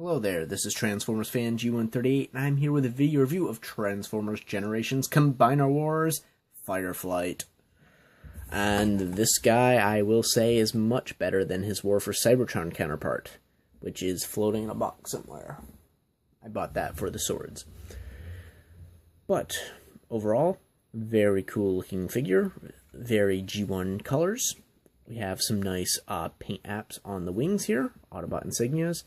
Hello there, this is Transformers fan G138, and I'm here with a video review of Transformers Generations Combiner Wars Fireflight. And this guy, I will say, is much better than his War for Cybertron counterpart, which is floating in a box somewhere. I bought that for the swords. But, overall, very cool looking figure, very G1 colors. We have some nice paint apps on the wings here, Autobot insignias,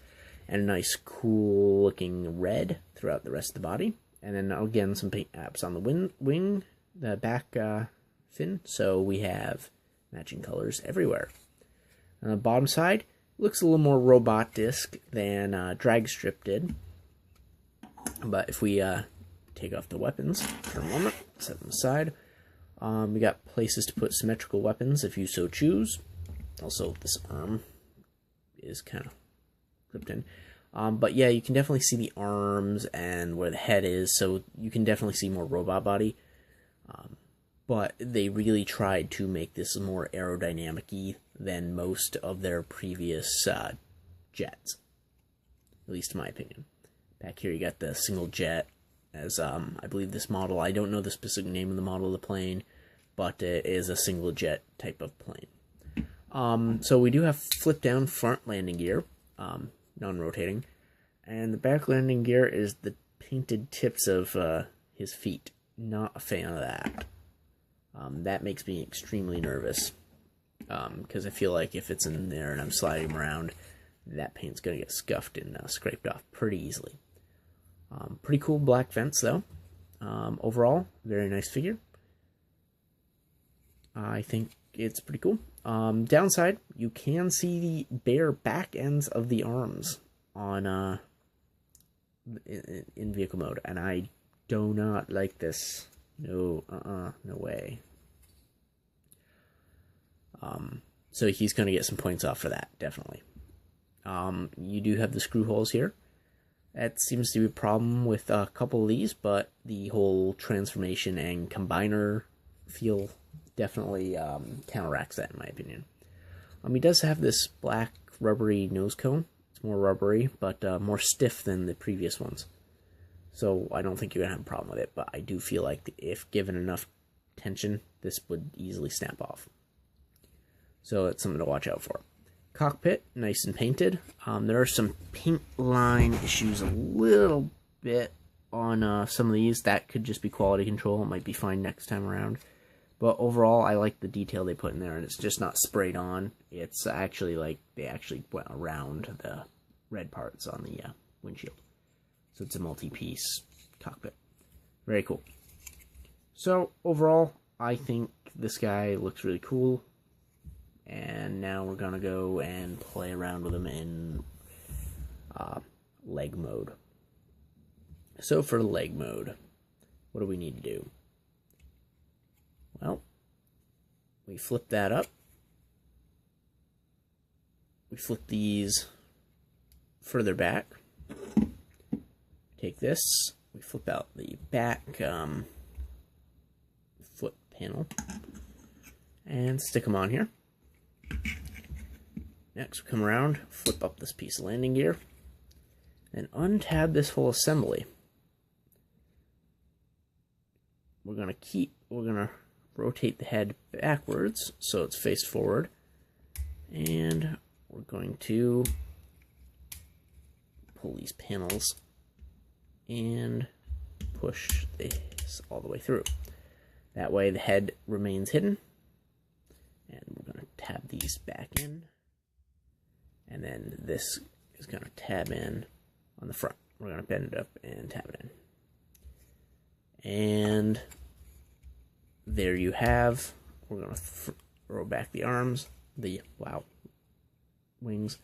and a nice cool looking red throughout the rest of the body. And then again some paint apps on the wing, the back fin, so we have matching colors everywhere. On the bottom side, looks a little more robot-esque than Dragstrip did. But if we take off the weapons for a moment, set them aside, we got places to put symmetrical weapons if you so choose. Also, this arm is kind of clipped in. But yeah, you can definitely see the arms and where the head is, so you can definitely see more robot body. But they really tried to make this more aerodynamic-y than most of their previous jets. At least in my opinion. Back here you got the single jet, as I believe this model, I don't know the specific name of the model of the plane, but it is a single jet type of plane. So we do have flip down front landing gear, non-rotating, and the back landing gear is the painted tips of his feet. Not a fan of that. That makes me extremely nervous, because I feel like if it's in there and I'm sliding around, that paint's going to get scuffed and scraped off pretty easily. Pretty cool black vents though. Overall, very nice figure. I think it's pretty cool. Downside, you can see the bare back ends of the arms on in vehicle mode, and I do not like this. No, no way. So he's going to get some points off for that, definitely. You do have the screw holes here. That seems to be a problem with a couple of these, but the whole transformation and combiner feel definitely counteracts that, in my opinion. He does have this black rubbery nose cone. It's more rubbery, but more stiff than the previous ones. So I don't think you're going to have a problem with it, but I do feel like if given enough tension, this would easily snap off. So it's something to watch out for. Cockpit, nice and painted. There are some paint line issues a little bit on some of these. That could just be quality control. It might be fine next time around. But overall, I like the detail they put in there, and it's just not sprayed on. It's actually like they actually went around the red parts on the windshield. So it's a multi-piece cockpit. Very cool. So overall, I think this guy looks really cool. And now we're going to go and play around with him in leg mode. So for leg mode, what do we need to do? Well, we flip that up. We flip these further back. Take this, we flip out the back foot panel and stick them on here. Next, we come around, flip up this piece of landing gear, and untab this whole assembly. We're gonna rotate the head backwards so it's faced forward, and we're going to pull these panels and push this all the way through. That way the head remains hidden, and we're going to tab these back in, and then this is going to tab in on the front. We're going to bend it up and tab it in. And there you have, we're going to throw back the arms, the wings,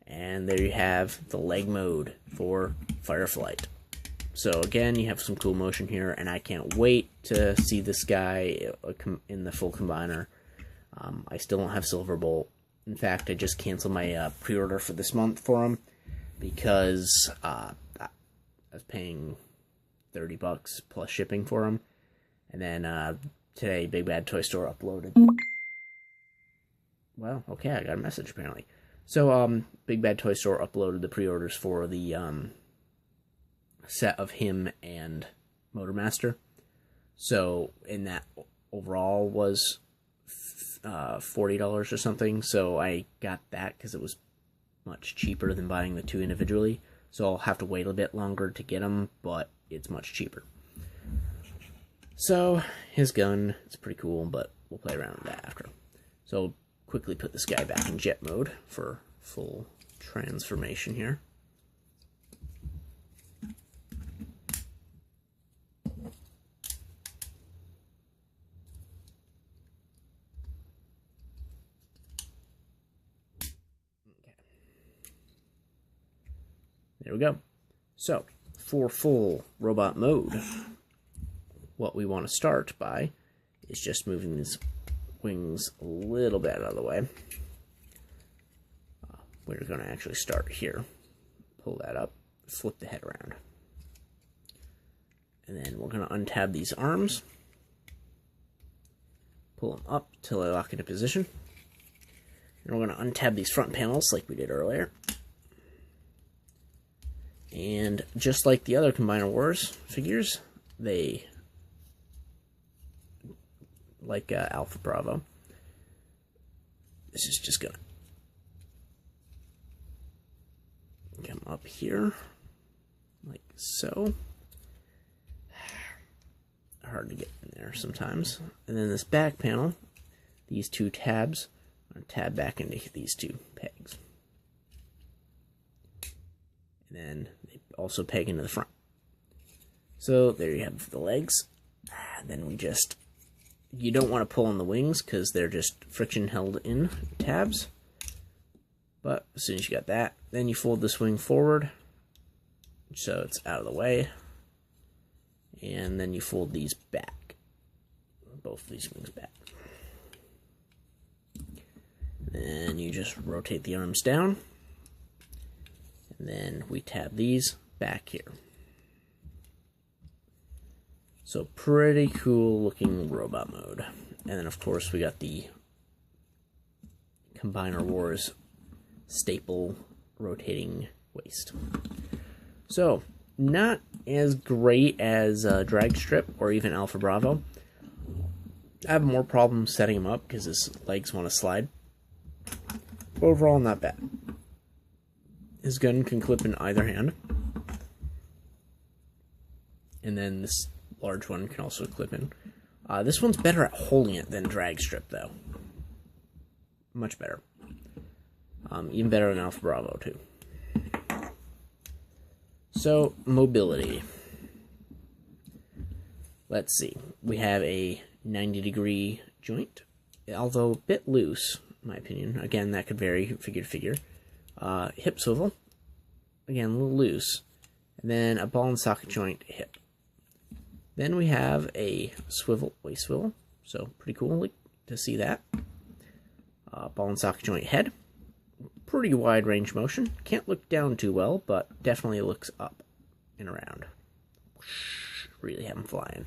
and there you have the leg mode for Fireflight. So again, you have some cool motion here, and I can't wait to see this guy in the full combiner. I still don't have Silverbolt. In fact, I just canceled my pre-order for this month for him because I was paying $30 plus shipping for him. And then today, Big Bad Toy Store uploaded. Well, okay, I got a message apparently. So, Big Bad Toy Store uploaded the pre-orders for the set of him and Motormaster. So, in that overall was $40 or something. So I got that because it was much cheaper than buying the two individually. So I'll have to wait a bit longer to get them, but it's much cheaper. So his gun is pretty cool, but we'll play around with that after. So quickly put this guy back in jet mode for full transformation here. There we go. So, for full robot mode, what we want to start by is just moving these wings a little bit out of the way. We're going to actually start here. Pull that up, flip the head around. And then we're going to untab these arms. Pull them up till they lock into position. And we're going to untab these front panels like we did earlier. And just like the other Combiner Wars figures, they, like Alpha Bravo, this is just going to come up here, like so. Hard to get in there sometimes. And then this back panel, these two tabs, are tab back into these two pegs. And then they also peg into the front. So there you have the legs. Then we just, you don't want to pull on the wings because they're just friction held in tabs. But as soon as you got that, then you fold this wing forward so it's out of the way. And then you fold these back. Both of these wings back. Then you just rotate the arms down. And then we tab these back here. So pretty cool looking robot mode. And then of course we got the Combiner Wars staple rotating waist. So not as great as Drag Strip or even Alpha Bravo. I have more problems setting him up because his legs want to slide. Overall, not bad. His gun can clip in either hand. And then this large one can also clip in. This one's better at holding it than Drag Strip, though. Much better. Even better than Alpha Bravo, too. So, mobility. Let's see. We have a 90-degree joint, although a bit loose, in my opinion. Again, that could vary figure to figure. Hip swivel, again, a little loose. And then a ball and socket joint hip. Then we have a swivel, waist swivel, so pretty cool to see that. Ball and socket joint head. Pretty wide range motion. Can't look down too well, but definitely looks up and around. Really have him flying.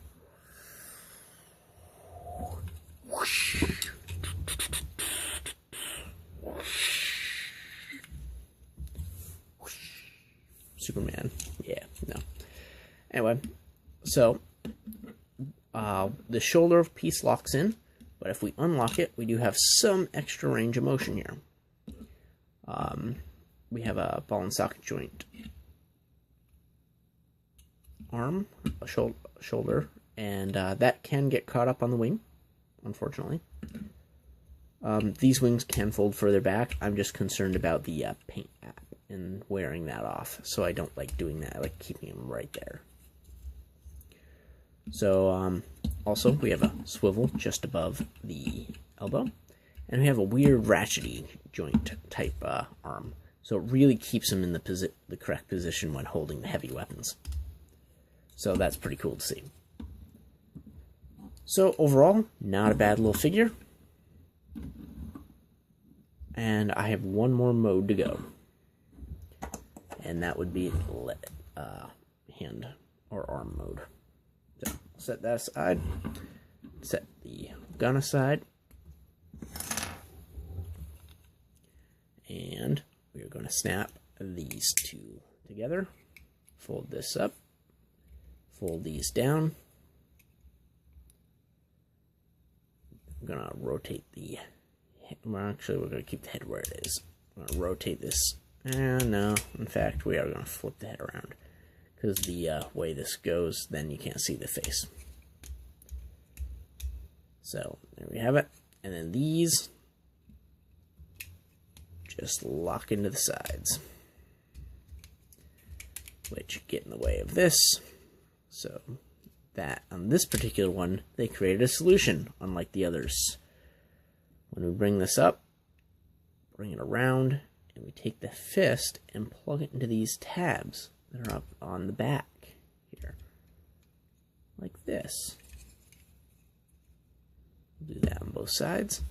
Superman. Yeah, no. Anyway, so the shoulder piece locks in, but if we unlock it, we do have some extra range of motion here. We have a ball and socket joint arm, a shoulder, and that can get caught up on the wing, unfortunately. These wings can fold further back. I'm just concerned about the paint app and wearing that off, so I don't like doing that. I like keeping them right there. So, also, we have a swivel just above the elbow, and we have a weird ratchety joint type arm, so it really keeps them in the correct position when holding the heavy weapons. So that's pretty cool to see. So overall, not a bad little figure. And I have one more mode to go. And that would be hand or arm mode. So set that aside. Set the gun aside. And we are going to snap these two together. Fold this up. Fold these down. I'm going to rotate the head. Well, actually, we're going to keep the head where it is. I'm going to rotate this. No, in fact, we are going to flip the head around. Because the way this goes, then you can't see the face. So, there we have it. And then these just lock into the sides, which get in the way of this. So, that on this particular one, they created a solution, unlike the others. When we bring this up, bring it around, and we take the fist and plug it into these tabs that are up on the back here, like this. We'll do that on both sides.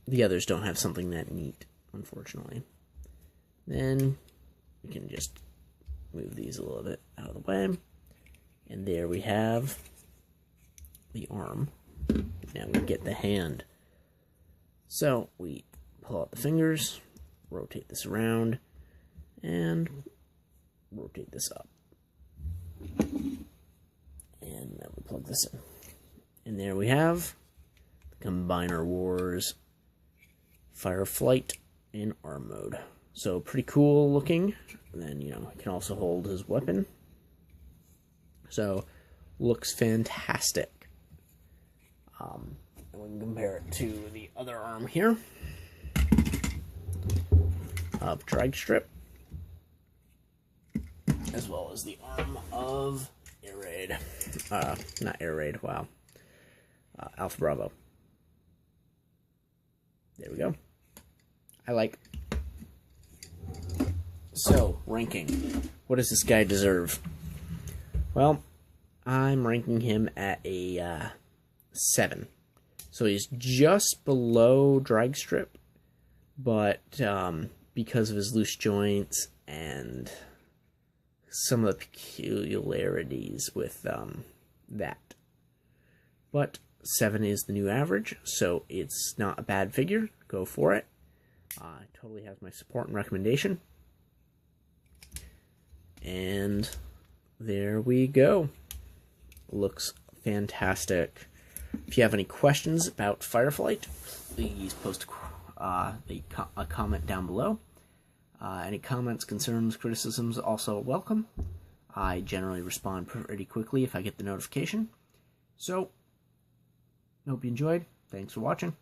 The others don't have something that neat, unfortunately. Then we can just move these a little bit out of the way. And there we have the arm. Now we get the hand. So we pull out the fingers, rotate this around, and rotate this up. And then we plug this in. And there we have the Combiner Wars Fireflight in arm mode. So pretty cool looking. And then, you know, he can also hold his weapon. So looks fantastic. And we can compare it to the other arm here of Drag Strip, as well as the arm of Air Raid. Not Air Raid, wow. Alpha Bravo. There we go. I like. So, ranking. What does this guy deserve? Well, I'm ranking him at a 7. So he's just below Drag Strip, but because of his loose joints and some of the peculiarities with that. But 7 is the new average, so it's not a bad figure. Go for it. Totally has my support and recommendation. And there we go. Looks fantastic. If you have any questions about Fireflight, please post a comment down below. Any comments, concerns, criticisms also welcome. I generally respond pretty quickly if I get the notification. So, hope you enjoyed. Thanks for watching.